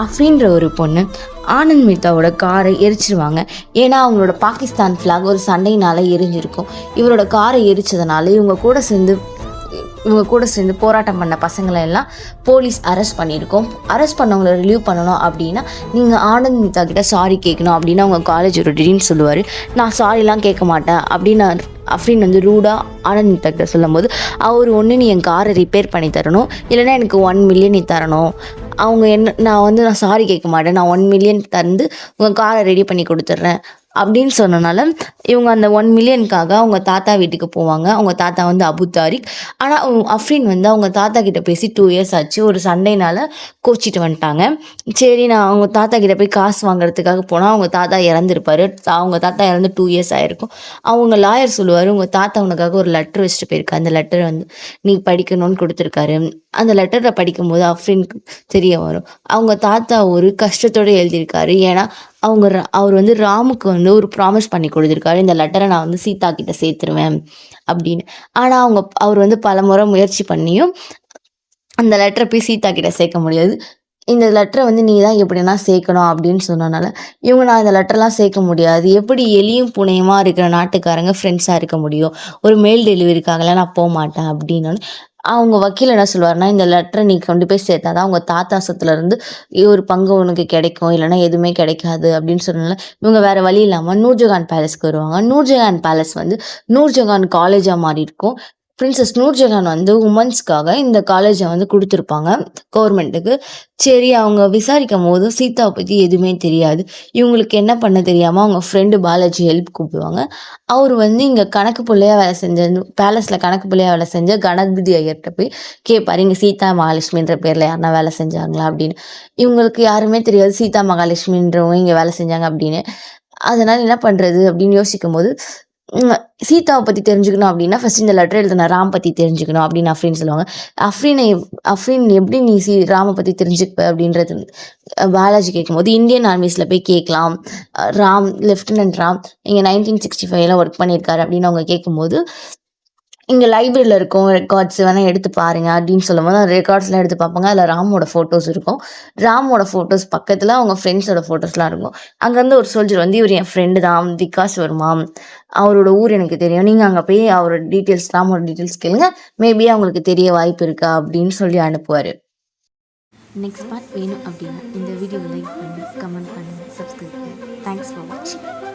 அஃப்ரீன்ற ஒரு பொண்ணு ஆனந்த் மேத்தாவோட காரை எரிச்சிருவாங்க. ஏன்னா அவங்களோட பாகிஸ்தான் ஃப்ளாக் ஒரு சண்டையினால் எரிஞ்சிருக்கும். இவரோட காரை எரிச்சதுனால இவங்க கூட சேர்ந்து போராட்டம் பண்ண பசங்களை எல்லாம் போலீஸ் அரெஸ்ட் பண்ணியிருக்கோம். அரெஸ்ட் பண்ணவங்களை ரிலீவ் பண்ணணும் அப்படின்னா நீங்கள் ஆனந்த் மேத்தா கிட்ட சாரி கேட்கணும் அப்படின்னு அவங்க காலேஜ் ஒரு திடீர்னு சொல்லுவார். நான் சாரிலாம் கேட்க மாட்டேன் அப்படின்னு அஃப்ரீன் ரூடாக ஆனந்த் மேத்தா கிட்ட சொல்லும்போது, அவர் ஒன்று நீ என் காரை ரிப்பேர் பண்ணி தரணும், இல்லைனா எனக்கு 1 மில்லியன் நீ தரணும். அவங்க நான் சாரி கேட்க மாட்டேன், நான் 1 மில்லியன் தந்து உங்கள் காரை ரெடி பண்ணி கொடுத்துட்றேன் அப்படின்னு சொன்னனால இவங்க அந்த 1 மில்லியனுக்காக அவங்க தாத்தா வீட்டுக்கு போவாங்க. அவங்க தாத்தா அபு தாரிக். ஆனால் அஃப்ரீன் அவங்க தாத்தா கிட்ட பேசி 2 இயர்ஸ் ஆச்சு. ஒரு சண்டைனால கோச்சிட்டு வந்துட்டாங்க. சரி, நான் அவங்க தாத்தா கிட்ட போய் காசு வாங்குறதுக்காக போனால் அவங்க தாத்தா இறந்துருப்பாரு. அவங்க தாத்தா இறந்து 2 இயர்ஸ் ஆகிருக்கும். அவங்க லாயர் சொல்லுவார், உங்கள் தாத்தா உனக்காக ஒரு லெட்டர் வச்சுட்டு போயிருக்கா, அந்த லெட்டரை நீ படிக்கணும்னு கொடுத்துருக்காரு. அந்த லெட்டரை படிக்கும்போது அஃப்ரீனுக்கு தெரிய வரும், அவங்க தாத்தா ஒரு கஷ்டத்தோடு எழுதியிருக்காரு. ஏன்னா அவர் ராமுக்கு ஒரு ப்ராமிஸ் பண்ணி கொடுத்துருக்காரு, இந்த லெட்டரை நான் சீதா கிட்ட சேர்த்துருவேன் அப்படின்னு. ஆனால் அவர் பல முறை முயற்சி பண்ணியும் அந்த லெட்டரை போய் சீதா கிட்ட சேர்க்க முடியாது. இந்த லெட்டரை நீ தான் எப்படின்னா சேர்க்கணும் அப்படின்னு சொன்னனால நான் இந்த லெட்டர்லாம் சேர்க்க முடியாது, எப்படி எலியும் புனையுமா இருக்கிற நாட்டுக்காரங்க ஃப்ரெண்ட்ஸாக இருக்க முடியும், ஒரு மெயில் டெலிவரிக்காகலாம் நான் போக மாட்டேன் அப்படின்னு. அவங்க வக்கீல் என்ன சொல்லுவார்னா, இந்த லெட்டரை நீ கொண்டு போய் சேர்த்தா தான் அவங்க தாத்தா சொத்துலேருந்து ஒரு பங்கு உனக்கு கிடைக்கும், இல்லைனா எதுவுமே கிடைக்காது அப்படின்னு சொன்னனால இவங்க வேறு வழி இல்லாமல் நூர்ஜஹான் பேலஸ்க்கு வருவாங்க. நூர்ஜஹான் பேலஸ் நூர்ஜஹான் காலேஜாக மாறி இருக்கும். பிரின்சஸ் நூர்ஜஹான் உமன்ஸ்க்காக இந்த காலேஜை கொடுத்துருப்பாங்க கவர்மெண்ட்டுக்கு. சரி, அவங்க விசாரிக்கும் போது சீதாவை பற்றி எதுவுமே தெரியாது. இவங்களுக்கு என்ன பண்ண தெரியாமல் அவங்க ஃப்ரெண்டு பாலாஜி ஹெல்ப் கூப்பிடுவாங்க. அவர் இங்கே கணக்கு பிள்ளையாக வேலை செஞ்ச பேலஸில் கணக்கு பிள்ளையாக வேலை செஞ்ச கணபதி ஐயர்கிட்ட போய் கேட்பார், இங்கே சீதா மகாலட்சுமின்ற பேரில் யாருன்னா வேலை செஞ்சாங்களா அப்படின்னு. இவங்களுக்கு யாருமே தெரியாது சீதா மகாலட்சுமின்றவங்க இங்கே வேலை செஞ்சாங்க அப்படின்னு. அதனால் என்ன பண்ணுறது அப்படின்னு யோசிக்கும் போது, சீதாவை பற்றி தெரிஞ்சுக்கணும் அப்படின்னா ஃபஸ்ட் இந்த லெட்டர் எழுதின ராம் பற்றி தெரிஞ்சுக்கணும் அப்படின்னு அஃப்ரீன் சொல்லுவாங்க. அஃப்ரீன் எப்படி நீ ராமை பற்றி தெரிஞ்சுப்ப அப்படின்றது பாலாஜி கேட்கும்போது, இந்தியன் ஆர்மிஸில் போய் கேட்கலாம், ராம் லெஃப்டினன்ட் ராம் இங்கே 1965 ஒர்க் பண்ணியிருக்காரு அப்படின்னு அவங்க கேட்கும்போது, இங்கே லைப்ரரியில் இருக்கும் ரெக்கார்ட்ஸ் வேணால் எடுத்து பாருங்க அப்படின்னு சொல்லும்போது அந்த ரெக்கார்ட்ஸ்லாம் எடுத்து பார்ப்பாங்க. அதில் ராமோட ஃபோட்டோஸ் இருக்கும். ராமோட ஃபோட்டோஸ் பக்கத்தில் அவங்க ஃப்ரெண்ட்ஸோட ஃபோட்டோஸ்லாம் இருக்கும். அங்கேருந்து ஒரு சோல்ஜர் இவர் என் ஃப்ரெண்டு தான், விகாஸ் வர்மா, அவரோட ஊர் எனக்கு தெரியும், நீங்கள் அங்கே போய் அவரோட டீட்டெயில்ஸ் ராமோட டீட்டெயில்ஸ் கேளுங்க, மேபி அவங்களுக்கு தெரிய வாய்ப்பு இருக்கா அப்படின்னு சொல்லி அனுப்புவார். நெக்ஸ்ட் பார்ட் வேணும் அப்படின்னா இந்த வீடியோ லைக் பண்ணி கமெண்ட் பண்ணுங்கள், சப்ஸ்கிரைப் பண்ணுங்கள். தேங்க்ஸ் ஃபார் வாட்சிங்.